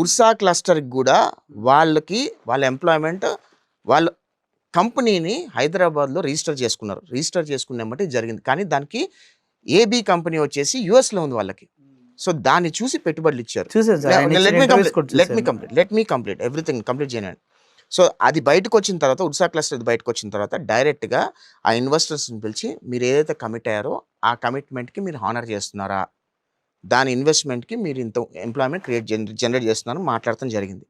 Ursa క్లస్టర్కి కూడా వాళ్ళ employment వాళ్ళ కంపెనీని హైదరాబాద్లో రిజిస్టర్ చేసుకున్నామంటే జరిగింది. కానీ దానికి ఏబీ కంపెనీ వచ్చేసి యుఎస్లో ఉంది వాళ్ళకి. సో దాన్ని చూసి పెట్టుబడులు ఇచ్చారు. Let me complete everything complete చేయనండి. సో అది బయటకు వచ్చిన తర్వాత, ఉర్సా క్లస్టర్ బయటకు వచ్చిన తర్వాత డైరెక్ట్గా ఆ ఇన్వెస్టర్స్ని పిలిచి మీరు ఏదైతే కమిట్ అయ్యారో ఆ కమిట్మెంట్కి మీరు హానర్ చేస్తున్నారా, దాని ఇన్వెస్ట్మెంట్కి మీరు ఇంత ఎంప్లాయ్మెంట్ జనరేట్ చేస్తున్నారని మాట్లాడటం జరిగింది.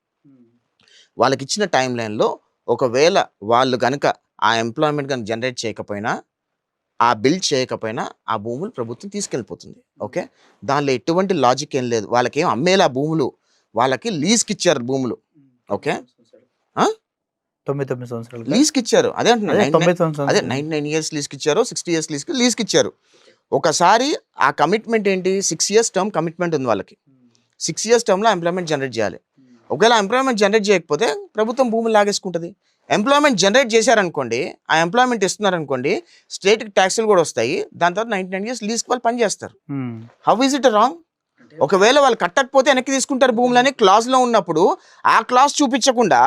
వాళ్ళకి ఇచ్చిన టైం లైన్లో ఒకవేళ వాళ్ళు కనుక ఆ ఎంప్లాయ్మెంట్ కనుక జనరేట్ చేయకపోయినా, ఆ బిల్డ్ చేయకపోయినా ఆ భూములు ప్రభుత్వం తీసుకెళ్ళిపోతుంది. ఓకే, దానిలో ఎటువంటి లాజిక్ ఏం లేదు. వాళ్ళకేం అమ్మేలా భూములు, వాళ్ళకి లీజ్కి ఇచ్చారు భూములు. ఓకే, 99 సంవత్సరాలు లీజ్కి ఇచ్చారు. అదే అంటున్నాను, 99 years లీజ్కి ఇచ్చారు, 60 years లీజ్కి ఇచ్చారు. ఒకసారి ఆ కమిట్మెంట్ ఏంటి, 6 years టర్మ్ కమిట్మెంట్ ఉంది వాళ్ళకి. 6 years టర్మ్లో ఎంప్లాయ్మెంట్ జనరేట్ చేయాలి. ఒకవేళ ఎంప్లాయ్మెంట్ జనరేట్ చేయకపోతే ప్రభుత్వం భూములు లాగేసుకుంటుంది. ఎంప్లాయ్మెంట్ జనరేట్ చేశారనుకోండి, ఆ ఎంప్లాయ్మెంట్ ఇస్తున్నారనుకోండి, స్టేట్కి ట్యాక్స్లు కూడా వస్తాయి. దాని తర్వాత 99 years లీజ్కి వాళ్ళు పనిచేస్తారు. How is it wrong? ఒకవేళ వాళ్ళు కట్టకపోతే వెనక్కి తీసుకుంటారు భూములని క్లాజ్లో ఉన్నప్పుడు, ఆ క్లాజ్ చూపించకుండా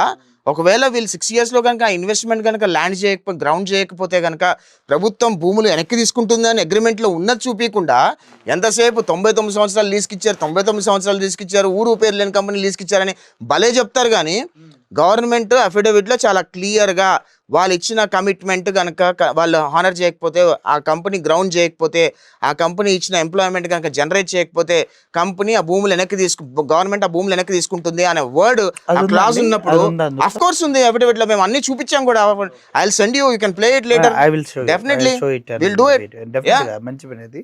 ఒకవేళ వీళ్ళు 6 yearsలో కనుక ఇన్వెస్ట్మెంట్ కనుక ల్యాండ్ చేయకపోతే, గ్రౌండ్ చేయకపోతే కనుక ప్రభుత్వం భూములు వెనక్కి తీసుకుంటుందని అగ్రిమెంట్లో ఉన్నది చూపించకుండా ఎంతసేపు 99 సంవత్సరాలు లీజ్కి ఇచ్చారు, 99 సంవత్సరాలు లీజ్కి ఇచ్చారు, ఊరు పేరు లేని కంపెనీ లీజ్కి ఇచ్చారని భలే చెప్తారు. కానీ గవర్నమెంట్ అఫిడవిట్లో చాలా క్లియర్గా వాళ్ళు ఇచ్చిన కమిట్మెంట్ కనుక వాళ్ళు హానర్ చేయకపోతే, ఆ కంపెనీ గ్రౌండ్ చేయకపోతే, ఆ కంపెనీ ఇచ్చిన ఎంప్లాయ్మెంట్ కనుక జనరేట్ చేయకపోతే కంపెనీ ఆ భూములు గవర్నమెంట్ ఆ భూములు వెనక్కి తీసుకుంటుంది అనే వర్డ్ ఆ క్లాజ్ ఉన్నప్పుడు అఫ్ కోర్స్ ఉంది అఫిడవిట్ లో. మేము అన్ని చూపించాం కూడా. I will send you can play it later. Definitely will do it. మంచి పని.